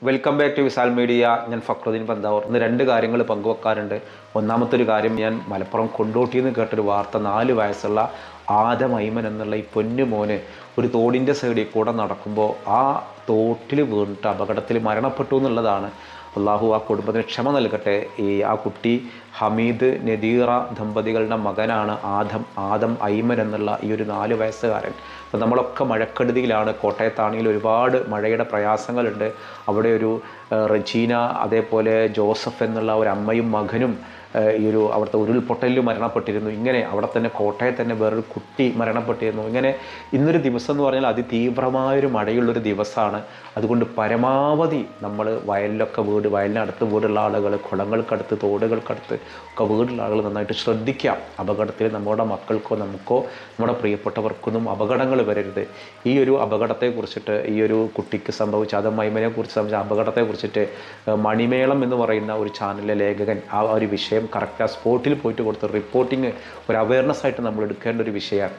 Welcome back to Visal media. ഞാൻ ഫക്രുദ്ദീൻ പന്താവൂർ. ഇന്ന് രണ്ട് കാര്യങ്ങൾ പങ്കുവെക്കാറുണ്ട്. ഒന്നാമത്തെ കാര്യം, ഞാൻ മലപ്പുറം കൊണ്ടോട്ടിയിൽ നിന്ന് കേട്ടൊരു വാർത്ത. 4 വയസ്സുള്ള ആദം ഐമൻ എന്നുള്ള ഈ പൊന്നു മോന് ഒരു തോടിൻ്റെ സൈഡിൽ കൂടെ നടക്കുമ്പോൾ ആ തോട്ടിൽ വീണിട്ട് അപകടത്തിൽ മരണപ്പെട്ടു എന്നുള്ളതാണ്. അള്ളാഹു ആ കുടുംബത്തിന് ക്ഷമ നൽകട്ടെ. ആ കുട്ടി ഹമീദ് നദീറ ദമ്പതികളുടെ മകനാണ് ആദം ഐമൻ എന്നുള്ള ഈ ഒരു 4 വയസ്സുകാരൻ. അപ്പോൾ നമ്മളൊക്കെ മഴക്കെടുതിയിലാണ്. കോട്ടയത്താണെങ്കിൽ ഒരുപാട് മഴയുടെ പ്രയാസങ്ങളുണ്ട്. അവിടെ ഒരു റജീന, അതേപോലെ ജോസഫ് എന്നുള്ള ഒരു അമ്മയും മകനും അവിടുത്തെ ഉരുൾപൊട്ടലിൽ മരണപ്പെട്ടിരുന്നു. ഇങ്ങനെ അവിടെ തന്നെ കോട്ടയത്ത് തന്നെ വേറൊരു കുട്ടി മരണപ്പെട്ടിരുന്നു. ഇങ്ങനെ ഇന്നൊരു ദിവസം എന്ന് പറഞ്ഞാൽ അതിതീവ്രമായൊരു മഴയുള്ളൊരു ദിവസമാണ്. അതുകൊണ്ട് പരമാവധി നമ്മൾ വയലിനടുത്ത് വീടുള്ള ആളുകൾ, കുളങ്ങൾക്കടുത്ത്, തോടുകൾക്കടുത്ത് ഒക്കെ വീടുള്ള ആളുകൾ നന്നായിട്ട് ശ്രദ്ധിക്കാം. അപകടത്തിൽ നമ്മുടെ മക്കൾക്കോ നമുക്കോ നമ്മുടെ പ്രിയപ്പെട്ടവർക്കൊന്നും അപകടങ്ങൾ വരരുത്. ഈ ഒരു അപകടത്തെക്കുറിച്ചിട്ട്, ഈ ഒരു കുട്ടിക്ക് സംഭവിച്ച ആദം ഐമനെ കുറിച്ച് സംഭവിച്ച അപകടത്തെക്കുറിച്ചിട്ട് മണിമേളം എന്ന് പറയുന്ന ഒരു ചാനലിലെ ലേഖകൻ ആ ഒരു വിഷയം കറക്റ്റ് ആ സ്പോട്ടിൽ പോയിട്ട് കൊടുത്ത റിപ്പോർട്ടിങ് ഒരു അവയർനെസ് ആയിട്ട് നമ്മൾ എടുക്കേണ്ട ഒരു വിഷയമാണ്.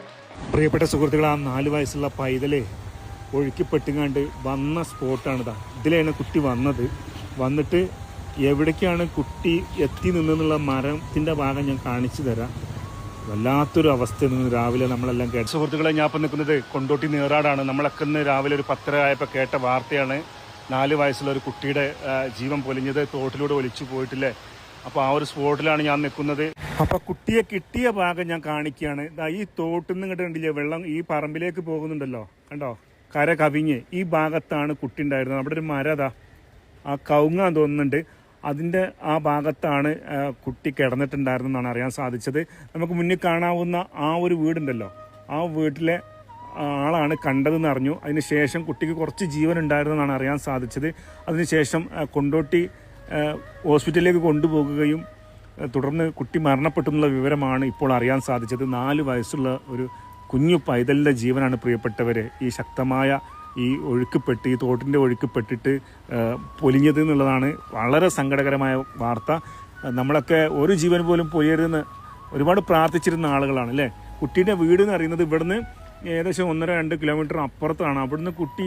പ്രിയപ്പെട്ട സുഹൃത്തുക്കൾ, ആ 4 വയസ്സുള്ള പൈതല് ഒഴുക്കിപ്പെട്ടുങ്ങാണ്ട് വന്ന സ്പോട്ടാണിതാ. ഇതിലാണ് കുട്ടി വന്നിട്ട് എവിടേക്കാണ് കുട്ടി എത്തി നിന്നുള്ള മരത്തിൻ്റെ ഭാഗം ഞാൻ കാണിച്ചു തരാം. വല്ലാത്തൊരു അവസ്ഥയിൽ നിന്ന് രാവിലെ നമ്മളെല്ലാം കേട്ട സുഹൃത്തുക്കളെ, ഞാൻ ഇപ്പം നിൽക്കുന്നത് കൊണ്ടോട്ടി നീറാടാണ്. നമ്മളൊക്കെ ഇന്ന് രാവിലെ ഒരു 10:30 ആയപ്പോൾ കേട്ട വാർത്തയാണ് 4 വയസ്സുള്ള ഒരു കുട്ടിയുടെ ജീവൻ പൊലിഞ്ഞത് തോട്ടിലൂടെ ഒലിച്ചു പോയിട്ടില്ലേ. അപ്പോൾ ആ ഒരു സ്പോട്ടിലാണ് ഞാൻ നിൽക്കുന്നത്. അപ്പോൾ കുട്ടിയെ കിട്ടിയ ഭാഗം ഞാൻ കാണിക്കുകയാണ്. ഈ തോട്ടിൽ നിന്ന് ഇങ്ങോട്ട് കണ്ടില്ലേ, വെള്ളം ഈ പറമ്പിലേക്ക് പോകുന്നുണ്ടല്ലോ, കണ്ടോ, കര കവിഞ്ഞ് ഈ ഭാഗത്താണ് കുട്ടി ഉണ്ടായിരുന്നത്. അവിടെ ഒരു മരം ആ കവുങ്ങാൻ തോന്നുന്നുണ്ട്, അതിൻ്റെ ആ ഭാഗത്താണ് കുട്ടി കിടന്നിട്ടുണ്ടായിരുന്നെന്നാണ് അറിയാൻ സാധിച്ചത്. നമുക്ക് മുന്നിൽ കാണാവുന്ന ആ ഒരു വീടുണ്ടല്ലോ, ആ വീട്ടിലെ ആളാണ് കണ്ടതെന്ന് അറിഞ്ഞു. അതിനുശേഷം കുട്ടിക്ക് കുറച്ച് ജീവൻ ഉണ്ടായിരുന്നെന്നാണ് അറിയാൻ സാധിച്ചത്. അതിനുശേഷം കൊണ്ടോട്ടി ഹോസ്പിറ്റലിലേക്ക് കൊണ്ടുപോകുകയും തുടർന്ന് കുട്ടി മരണപ്പെട്ടു എന്നുള്ള വിവരമാണ് ഇപ്പോൾ അറിയാൻ സാധിച്ചത്. 4 വയസ്സുള്ള ഒരു കുഞ്ഞു പൈതലിൻ്റെ ജീവനാണ് പ്രിയപ്പെട്ടവരെ ഈ ശക്തമായ ഈ തോട്ടിൻ്റെ ഒഴുക്കിപ്പെട്ടിട്ട് പൊലിഞ്ഞത് എന്നുള്ളതാണ് വളരെ സങ്കടകരമായ വാർത്ത. നമ്മളൊക്കെ ഒരു ജീവൻ പോലും പൊലിയരുതെന്ന് ഒരുപാട് പ്രാർത്ഥിച്ചിരുന്ന ആളുകളാണ് അല്ലേ. കുട്ടീൻ്റെ വീട് എന്ന് അറിയുന്നത് ഇവിടുന്ന് ഏകദേശം 1-2 കിലോമീറ്റർ അപ്പുറത്താണ്. അവിടുന്ന് കുട്ടി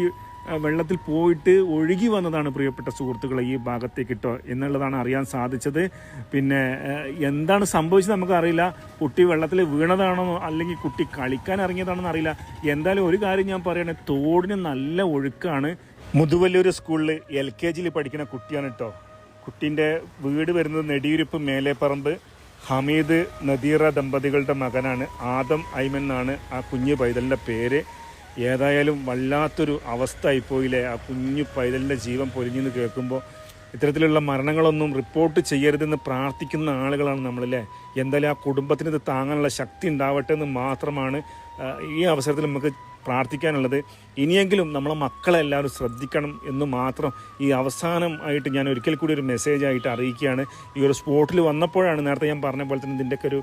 വെള്ളത്തിൽ പോയിട്ട് ഒഴുകി വന്നതാണ് പ്രിയപ്പെട്ട സുഹൃത്തുക്കളെ ഈ ഭാഗത്തേക്കിട്ടോ എന്നുള്ളതാണ് അറിയാൻ സാധിച്ചത്. പിന്നെ എന്താണ് സംഭവിച്ചത് നമുക്കറിയില്ല. കുട്ടി വെള്ളത്തിൽ വീണതാണോ അല്ലെങ്കിൽ കുട്ടി കളിക്കാൻ ഇറങ്ങിയതാണെന്ന് അറിയില്ല. എന്തായാലും ഒരു കാര്യം ഞാൻ പറയണേ, തോടിന് നല്ല ഒഴുക്കാണ്. മുതുവല്ലൂർ സ്കൂളിൽ LKGയിൽ പഠിക്കുന്ന കുട്ടിയാണ് കേട്ടോ. കുട്ടീൻ്റെ വീട് വരുന്നത് നെടിയുരിപ്പ് മേലേപ്പറമ്പ്. ഹമീദ് നദീറ ദമ്പതികളുടെ മകനാണ്. ആദം ഐമൻ എന്നാണ് ആ കുഞ്ഞു പൈതലിൻ്റെ പേര്. ഏതായാലും വല്ലാത്തൊരു അവസ്ഥ ആയിപ്പോയില്ലേ. ആ കുഞ്ഞു പൈതലിൻ്റെ ജീവൻ പൊലിഞ്ഞെന്ന് കേൾക്കുമ്പോൾ ഇത്തരത്തിലുള്ള മരണങ്ങളൊന്നും റിപ്പോർട്ട് ചെയ്യരുതെന്ന് പ്രാർത്ഥിക്കുന്ന ആളുകളാണ് നമ്മളല്ലേ. എന്തായാലും ആ കുടുംബത്തിന് ഇത് താങ്ങാനുള്ള ശക്തി ഉണ്ടാവട്ടെ എന്ന് മാത്രമാണ് ഈ അവസരത്തിൽ നമുക്ക് പ്രാർത്ഥിക്കാനുള്ളത്. ഇനിയെങ്കിലും നമ്മളെ മക്കളെ എല്ലാവരും ശ്രദ്ധിക്കണം എന്ന് മാത്രം ഈ അവസാനം ആയിട്ട് ഞാൻ ഒരിക്കൽ കൂടി ഒരു മെസ്സേജായിട്ട് അറിയിക്കുകയാണ്. ഈ ഒരു സ്പോട്ടിൽ വന്നപ്പോഴാണ് നേരത്തെ ഞാൻ പറഞ്ഞ പോലെ തന്നെ ഇതിൻ്റെയൊക്കെ ഒരു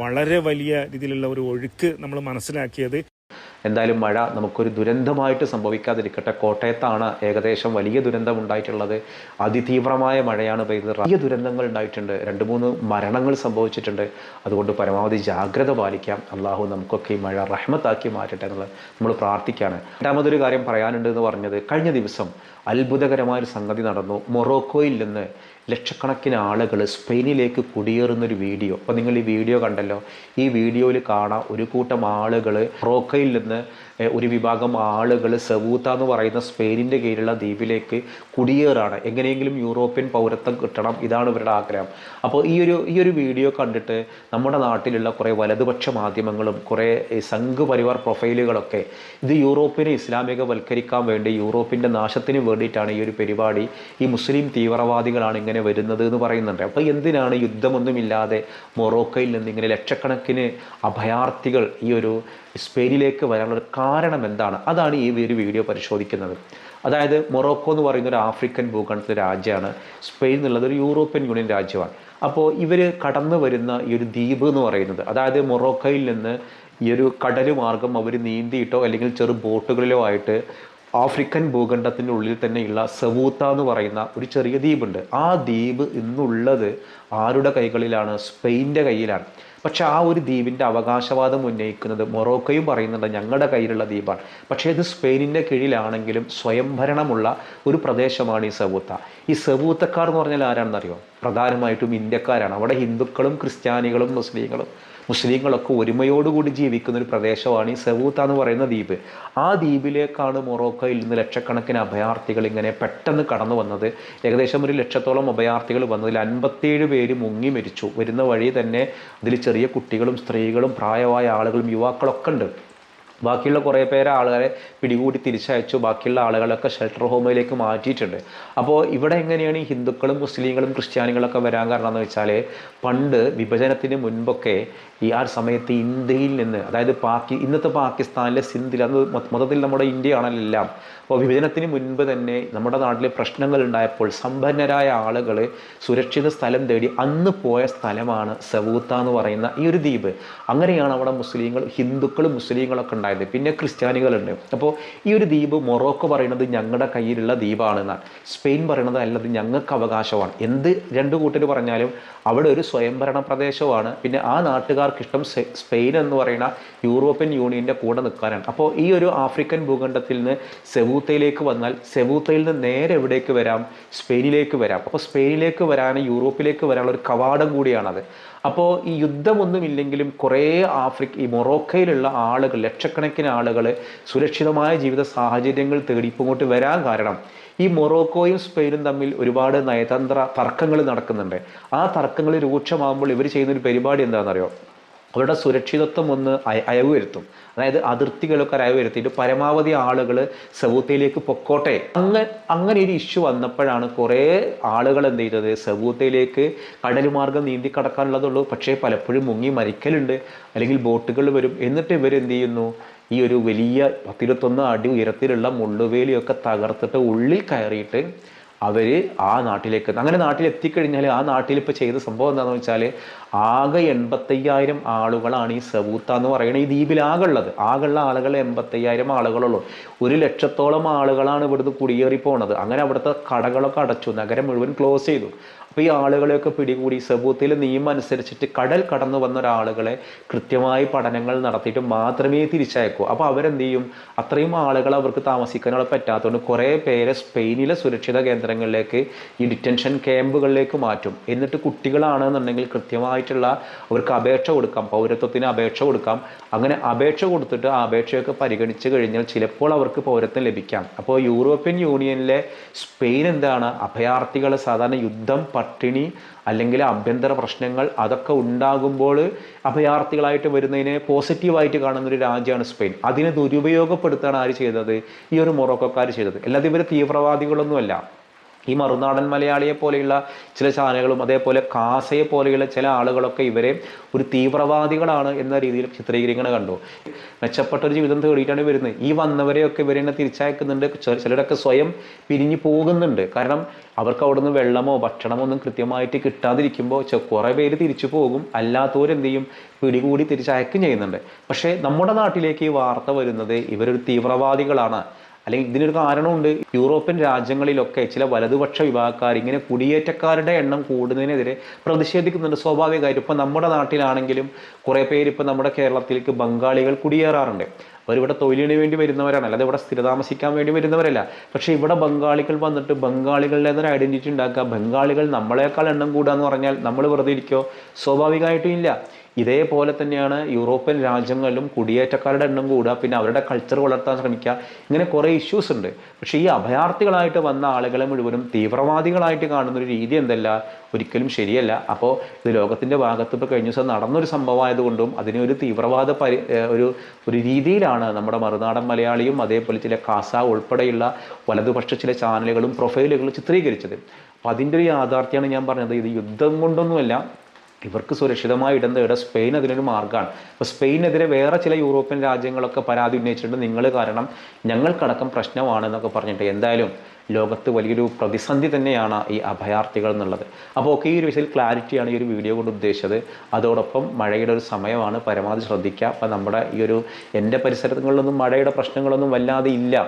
വളരെ വലിയ രീതിയിലുള്ള ഒരു ഒഴുക്ക് നമ്മൾ മനസ്സിലാക്കിയത്. എന്തായാലും മഴ നമുക്കൊരു ദുരന്തമായിട്ട് സംഭവിക്കാതിരിക്കട്ടെ. കോട്ടയത്താണ് ഏകദേശം വലിയ ദുരന്തം ഉണ്ടായിട്ടുള്ളത്. അതിതീവ്രമായ മഴയാണ് പെയ്തത്. വലിയ ദുരന്തങ്ങൾ ഉണ്ടായിട്ടുണ്ട്. 2-3 മരണങ്ങൾ സംഭവിച്ചിട്ടുണ്ട്. അതുകൊണ്ട് പരമാവധി ജാഗ്രത പാലിക്കാം. അള്ളാഹു നമുക്കൊക്കെ ഈ മഴ റഹ്മത്താക്കി മാറ്റട്ടെ എന്നുള്ളത് നമ്മൾ പ്രാർത്ഥിക്കുകയാണ്. രണ്ടാമതൊരു കാര്യം പറയാനുണ്ട് എന്ന് പറഞ്ഞത്, കഴിഞ്ഞ ദിവസം അത്ഭുതകരമായൊരു സംഗതി നടന്നു. മൊറോക്കോയിൽ നിന്ന് ലക്ഷക്കണക്കിന് ആളുകൾ സ്പെയിനിലേക്ക് കുടിയേറുന്നൊരു വീഡിയോ. അപ്പോൾ നിങ്ങൾ ഈ വീഡിയോ കണ്ടല്ലോ. ഈ വീഡിയോയിൽ കാണാം ഒരു കൂട്ടം ആളുകൾ മൊറോക്കോയിൽ നിന്ന് ഒരു വിഭാഗം ആളുകൾ സെവൂത്ത എന്ന് പറയുന്ന സ്പെയിനിൻ്റെ കീഴിലുള്ള ദ്വീപിലേക്ക് കുടിയേറാണ്. എങ്ങനെയെങ്കിലും യൂറോപ്യൻ പൗരത്വം കിട്ടണം, ഇതാണ് ഇവരുടെ ആഗ്രഹം. അപ്പോൾ ഈ ഒരു വീഡിയോ കണ്ടിട്ട് നമ്മുടെ നാട്ടിലുള്ള കുറേ വലതുപക്ഷ മാധ്യമങ്ങളും കുറേ സംഘ് പരിവാർ പ്രൊഫൈലുകളൊക്കെ ഇത് യൂറോപ്പിനെ ഇസ്ലാമികവൽക്കരിക്കാൻ വേണ്ടി, യൂറോപ്പിൻ്റെ നാശത്തിന് വേണ്ടിയിട്ടാണ് ഈ ഒരു പരിപാടി, ഈ മുസ്ലിം തീവ്രവാദികളാണ് ഇങ്ങനെ വരുന്നത് എന്ന് പറയുന്നുണ്ട്. അപ്പോൾ എന്തിനാണ് യുദ്ധമൊന്നുമില്ലാതെ മൊറോക്കോയിൽ നിന്ന് ഇങ്ങനെ ലക്ഷക്കണക്കിന് അഭയാർത്ഥികൾ ഈ ഒരു സ്പെയിനിലേക്ക് വരാനുള്ളൊരു കാരണം എന്താണ്? അതാണ് ഈ ഒരു വീഡിയോ പരിശോധിക്കുന്നത്. അതായത് മൊറോക്കോ എന്ന് പറയുന്ന ഒരു ആഫ്രിക്കൻ ഭൂഖണ്ഡത്തിലെ രാജ്യമാണ്. സ്പെയിൻ എന്നുള്ളത് ഒരു യൂറോപ്യൻ യൂണിയൻ രാജ്യമാണ്. അപ്പോൾ ഇവർ കടന്നു വരുന്ന ഈ ഒരു ദ്വീപ് എന്ന് പറയുന്നത്, അതായത് മൊറോക്കോയിൽ നിന്ന് ഈ ഒരു കടൽ മാർഗം അവർ നീന്തിയിട്ടോ അല്ലെങ്കിൽ ചെറു ബോട്ടുകളിലോ ആയിട്ട് ആഫ്രിക്കൻ ഭൂഖണ്ഡത്തിൻ്റെ ഉള്ളിൽ തന്നെയുള്ള സെവൂത്ത എന്ന് പറയുന്ന ഒരു ചെറിയ ദ്വീപുണ്ട്. ആ ദ്വീപ് ഇന്നുള്ളത് ആരുടെ കൈകളിലാണ്? സ്പെയിൻ്റെ കയ്യിലാണ്. പക്ഷെ ആ ഒരു ദ്വീപിൻ്റെ അവകാശവാദം ഉന്നയിക്കുന്നത് മൊറോക്കോയും പറയുന്നുണ്ട് ഞങ്ങളുടെ കയ്യിലുള്ള ദ്വീപാണ്. പക്ഷേ ഇത് സ്പെയിനിൻ്റെ കീഴിലാണെങ്കിലും സ്വയംഭരണമുള്ള ഒരു പ്രദേശമാണ് ഈ സെബൂത്ത. ഈ സെബൂത്തക്കാർ എന്ന് പറഞ്ഞാൽ ആരാണെന്നറിയോ? പ്രധാനമായിട്ടും ഇന്ത്യക്കാരാണ്. അവിടെ ഹിന്ദുക്കളും ക്രിസ്ത്യാനികളും മുസ്ലിങ്ങളൊക്കെ ഒരുമയോടുകൂടി ജീവിക്കുന്ന ഒരു പ്രദേശമാണ് ഈ സെബൂത്ത എന്ന് പറയുന്ന ദ്വീപ്. ആ ദ്വീപിലേക്കാണ് മൊറോക്കോയിൽ നിന്ന് ലക്ഷക്കണക്കിന് അഭയാർത്ഥികൾ ഇങ്ങനെ പെട്ടെന്ന് കടന്നു വന്നത്. ഏകദേശം 100,000-ഓളം അഭയാർത്ഥികൾ വന്നതിൽ 57 പേര് മുങ്ങി മരിച്ചു. വരുന്ന വഴി തന്നെ അതിൽ ചെറിയ കുട്ടികളും സ്ത്രീകളും പ്രായമായ ആളുകളും യുവാക്കളൊക്കെ ഉണ്ട്. ബാക്കിയുള്ള കുറേ പേരെ ആളുകളെ പിടികൂടി തിരിച്ചയച്ചു. ബാക്കിയുള്ള ആളുകളൊക്കെ ഷെൽട്ടർ ഹോമിലേക്ക് മാറ്റിയിട്ടുണ്ട്. അപ്പോൾ ഇവിടെ എങ്ങനെയാണ് ഈ ഹിന്ദുക്കളും മുസ്ലിങ്ങളും ക്രിസ്ത്യാനികളൊക്കെ വരാൻ കാരണം എന്ന് വെച്ചാൽ, പണ്ട് വിഭജനത്തിന് മുൻപൊക്കെ ഈ ആ സമയത്ത് ഇന്ത്യയിൽ നിന്ന്, അതായത് ഇന്നത്തെ പാകിസ്ഥാനിലെ സിന്ധിൽ, അത് മൊത്തത്തിൽ നമ്മുടെ ഇന്ത്യയാണല്ലോ എല്ലാം. അപ്പോൾ വിഭജനത്തിന് മുൻപ് തന്നെ നമ്മുടെ നാട്ടിൽ പ്രശ്നങ്ങൾ ഉണ്ടായപ്പോൾ സമ്പന്നരായ ആളുകൾ സുരക്ഷിത സ്ഥലം തേടി അന്ന് പോയ സ്ഥലമാണ് സെബൂത്ത എന്ന് പറയുന്ന ഈ ഒരു ദ്വീപ്. അങ്ങനെയാണ് അവിടെ ഹിന്ദുക്കളും മുസ്ലിങ്ങളൊക്കെ ഉണ്ടായത്. പിന്നെ ക്രിസ്ത്യാനികളുണ്ട്. അപ്പോൾ ഈ ഒരു ദ്വീപ് മൊറോക്കോ പറയുന്നത് ഞങ്ങളുടെ കയ്യിലുള്ള ദ്വീപാണെന്നാണ്. സ്പെയിൻ പറയുന്നത് അല്ലത് ഞങ്ങൾക്ക് അവകാശമാണ്. എന്ത് രണ്ട് കൂട്ടർ പറഞ്ഞാലും അവിടെ ഒരു സ്വയംഭരണ പ്രദേശമാണ്. പിന്നെ ആ നാട്ടുകാർക്കിഷ്ടം സ്പെയിൻ എന്ന് പറയുന്ന യൂറോപ്യൻ യൂണിയൻ്റെ കൂടെ നിൽക്കാനാണ്. അപ്പോൾ ഈ ഒരു ആഫ്രിക്കൻ ഭൂഖണ്ഡത്തിൽ നിന്ന് സെബൂത്തയിലേക്ക് വന്നാൽ സെബൂത്തയിൽ നിന്ന് നേരെ എവിടേക്ക് വരാം? സ്പെയിനിലേക്ക് വരാം. അപ്പോൾ സ്പെയിനിലേക്ക് വരാൻ, യൂറോപ്പിലേക്ക് വരാനുള്ള ഒരു കവാടം കൂടിയാണത്. അപ്പോൾ ഈ യുദ്ധമൊന്നുമില്ലെങ്കിലും കുറേ ഈ മൊറോക്കയിലുള്ള ആളുകൾ, ലക്ഷക്കണക്കിന് ആളുകൾ സുരക്ഷിതമായ ജീവിത സാഹചര്യങ്ങൾ തേടി ഇപ്പോൾ ഇങ്ങോട്ട് വരാൻ കാരണം ഈ മൊറോക്കോയും സ്പെയിനും തമ്മിൽ ഒരുപാട് നയതന്ത്ര തർക്കങ്ങൾ നടക്കുന്നുണ്ട്. ആ തർക്കങ്ങൾ രൂക്ഷമാകുമ്പോൾ ഇവർ ചെയ്യുന്നൊരു പരിപാടി എന്താണെന്നറിയോ? അവരുടെ സുരക്ഷിതത്വം ഒന്ന് അയവ് വരുത്തും. അതായത് അതിർത്തികളൊക്കെ അയവ് വരുത്തിയിട്ട് പരമാവധി ആളുകൾ സെബൂത്തയിലേക്ക് പൊക്കോട്ടെ. അങ്ങനെ ഒരു ഇഷ്യൂ വന്നപ്പോഴാണ് കുറേ ആളുകൾ എന്ത് ചെയ്തത്? സെബൂത്തയിലേക്ക് കടൽ മാർഗം നീന്തി കടക്കാനുള്ളതുള്ളൂ. പക്ഷേ പലപ്പോഴും മുങ്ങി മരിക്കലുണ്ട്, അല്ലെങ്കിൽ ബോട്ടുകൾ വരും. എന്നിട്ട് ഇവരെന്ത് ചെയ്യുന്നു? ഈ ഒരു വലിയ 10-21 അടി ഉയരത്തിലുള്ള മുള്ളുവേലിയൊക്കെ തകർത്തിട്ട് ഉള്ളിൽ കയറിയിട്ട് അവർ ആ നാട്ടിലേക്ക്, അങ്ങനെ നാട്ടിലെത്തിക്കഴിഞ്ഞാൽ ആ നാട്ടിൽ ഇപ്പോൾ ചെയ്ത സംഭവം എന്താണെന്ന് വെച്ചാൽ, ആകെ 85,000 ആളുകളാണ് ഈ സെബൂത്ത എന്ന് പറയുന്നത് ഈ ദ്വീപിലാകെ ഉള്ളത്. ആകെയുള്ള ആളുകൾ 85,000 ആളുകളുള്ളൂ. 100,000-ഓളം ആളുകളാണ് ഇവിടുന്ന് കുടിയേറി പോണത്. അങ്ങനെ അവിടുത്തെ കടകളൊക്കെ അടച്ചു, നഗരം മുഴുവൻ ക്ലോസ് ചെയ്തു. അപ്പോൾ ഈ ആളുകളെയൊക്കെ പിടികൂടി സെബൂത്തയിലെ നിയമം അനുസരിച്ചിട്ട് കടൽ കടന്നു വന്ന ഒരാളുകളെ കൃത്യമായി പഠനങ്ങൾ നടത്തിയിട്ട് മാത്രമേ തിരിച്ചയക്കൂ. അപ്പോൾ അവരെന്ത് ചെയ്യും? അത്രയും ആളുകൾ അവർക്ക് താമസിക്കാനുള്ള പറ്റാത്തതുകൊണ്ട് കുറേ പേരെ സ്പെയിനിലെ സുരക്ഷിത കേന്ദ്രങ്ങളിലേക്ക്, ഈ ഡിറ്റൻഷൻ ക്യാമ്പുകളിലേക്ക് മാറ്റും. എന്നിട്ട് കുട്ടികളാണെന്നുണ്ടെങ്കിൽ കൃത്യമായിട്ടുള്ള അവർക്ക് അപേക്ഷ കൊടുക്കാം, പൗരത്വത്തിന് അപേക്ഷ കൊടുക്കാം. അങ്ങനെ അപേക്ഷ കൊടുത്തിട്ട് ആ അപേക്ഷയൊക്കെ പരിഗണിച്ച് കഴിഞ്ഞാൽ ചിലപ്പോൾ അവർക്ക് പൗരത്വം ലഭിക്കാം. അപ്പോൾ യൂറോപ്യൻ യൂണിയനിലെ സ്പെയിൻ എന്താണ്? അഭയാർത്ഥികളെ സാധാരണ യുദ്ധം, പട്ടിണി അല്ലെങ്കിൽ ആഭ്യന്തര പ്രശ്നങ്ങൾ അതൊക്കെ ഉണ്ടാകുമ്പോൾ അഭയാർത്ഥികളായിട്ട് വരുന്നതിനെ പോസിറ്റീവായിട്ട് കാണുന്നൊരു രാജ്യമാണ് സ്പെയിൻ. അതിനെ ദുരുപയോഗപ്പെടുത്താണ് ആര് ചെയ്തത്? ഈ ഒരു മൊറോക്കോക്കാർ ചെയ്തത്. അല്ലാതെ ഇവർ തീവ്രവാദികളൊന്നുമല്ല. ഈ മറുനാടൻ മലയാളിയെ പോലെയുള്ള ചില ചാനലുകളും അതേപോലെ കാസയെ പോലെയുള്ള ചില ആളുകളൊക്കെ ഇവരെ ഒരു തീവ്രവാദികളാണ് എന്ന രീതിയിൽ ചിത്രീകരിക്കുന്നത് കണ്ടു. മെച്ചപ്പെട്ടൊരു ജീവിതം തേടിയിട്ടാണ് വരുന്നത്. ഈ വന്നവരെയൊക്കെ ഇവരെന്നെ തിരിച്ചയക്കുന്നുണ്ട്. ചിലരൊക്കെ സ്വയം പിരിഞ്ഞു പോകുന്നുണ്ട്. കാരണം അവർക്ക് അവിടുന്ന് വെള്ളമോ ഭക്ഷണമോ ഒന്നും കൃത്യമായിട്ട് കിട്ടാതിരിക്കുമ്പോൾ കുറേ പേര് തിരിച്ചു പോകും. അല്ലാത്തവരെന്ത് ചെയ്യും? പിടികൂടി തിരിച്ചയക്കും ചെയ്യുന്നുണ്ട്. പക്ഷേ നമ്മുടെ നാട്ടിലേക്ക് ഈ വാർത്ത വരുന്നത് ഇവരൊരു തീവ്രവാദികളാണ്, അല്ലെങ്കിൽ ഇതിനൊരു കാരണമുണ്ട്. യൂറോപ്യൻ രാജ്യങ്ങളിലൊക്കെ ചില വലതുപക്ഷ വിഭാഗക്കാർ ഇങ്ങനെ കുടിയേറ്റക്കാരുടെ എണ്ണം കൂടുന്നതിനെതിരെ പ്രതിഷേധിക്കുന്നുണ്ട്. സ്വാഭാവികമായിട്ട് ഇപ്പം നമ്മുടെ നാട്ടിലാണെങ്കിലും കുറേ പേര് ഇപ്പം നമ്മുടെ കേരളത്തിലേക്ക് ബംഗാളികൾ കുടിയേറാറുണ്ട്. അവരിവിടെ തൊഴിലിന് വേണ്ടി വരുന്നവരാണ്, അല്ലാതെ ഇവിടെ സ്ഥിരതാമസിക്കാൻ വേണ്ടി വരുന്നവരല്ല. പക്ഷേ ഇവിടെ ബംഗാളികൾ വന്നിട്ട് ബംഗാളികളുടേതൊരു ഐഡൻറ്റിറ്റി ഉണ്ടാക്കുക, ബംഗാളികൾ നമ്മളെക്കാൾ എണ്ണം കൂടുക എന്ന് പറഞ്ഞാൽ നമ്മൾ വെറുതെ ഇരിക്കുമോ? സ്വാഭാവികമായിട്ടും ഇല്ല. ഇതേപോലെ തന്നെയാണ് യൂറോപ്യൻ രാജ്യങ്ങളിലും കുടിയേറ്റക്കാരുടെ എണ്ണം കൂടുക, പിന്നെ അവരുടെ കൾച്ചർ വളർത്താൻ ശ്രമിക്കുക. ഇങ്ങനെ കുറേ ഇഷ്യൂസ് ഉണ്ട്. പക്ഷേ ഈ അഭയാർത്ഥികളായിട്ട് വന്ന ആളുകളെ മുഴുവനും തീവ്രവാദികളായിട്ട് കാണുന്നൊരു രീതി എന്തല്ല, ഒരിക്കലും ശരിയല്ല. അപ്പോൾ ഇത് ലോകത്തിൻ്റെ ഭാഗത്ത് ഇപ്പോൾ കഴിഞ്ഞ ദിവസം നടന്നൊരു സംഭവമായതുകൊണ്ടും അതിനെ ഒരു തീവ്രവാദ ഒരു രീതിയിലാണ് നമ്മുടെ മറുനാടൻ മലയാളിയും അതേപോലെ ചില കാസ ഉൾപ്പെടെയുള്ള വലതുപക്ഷ ചില ചാനലുകളും പ്രൊഫൈലുകളും ചിത്രീകരിച്ചത്. അപ്പം അതിൻ്റെ ഒരു യാഥാർത്ഥ്യമാണ് ഞാൻ പറഞ്ഞത്. ഇത് യുദ്ധം കൊണ്ടൊന്നുമല്ല, ഇവർക്ക് സുരക്ഷിതമായ ഇടം തേടുക സ്പെയിൻ അതിനൊരു മാർഗ്ഗമാണ്. അപ്പോൾ സ്പെയിനെതിരെ വേറെ ചില യൂറോപ്യൻ രാജ്യങ്ങളൊക്കെ പരാതി ഉന്നയിച്ചിട്ടുണ്ട്. നിങ്ങൾ കാരണം ഞങ്ങൾക്കടക്കം പ്രശ്നമാണെന്നൊക്കെ പറഞ്ഞിട്ട്. എന്തായാലും ലോകത്ത് വലിയൊരു പ്രതിസന്ധി തന്നെയാണ് ഈ അഭയാർത്ഥികൾ എന്നുള്ളത്. അപ്പോൾ ഒക്കെ ഈ ഒരു വിഷയത്തിൽ ക്ലാരിറ്റിയാണ് ഈ ഒരു വീഡിയോ കൊണ്ട് ഉദ്ദേശിച്ചത്. അതോടൊപ്പം മഴയുടെ ഒരു സമയമാണ്, പരമാവധി ശ്രദ്ധിക്കുക. അപ്പോൾ നമ്മുടെ ഈ ഒരു എൻ്റെ പരിസരങ്ങളിലൊന്നും മഴയുടെ പ്രശ്നങ്ങളൊന്നും വല്ലാതെ ഇല്ല.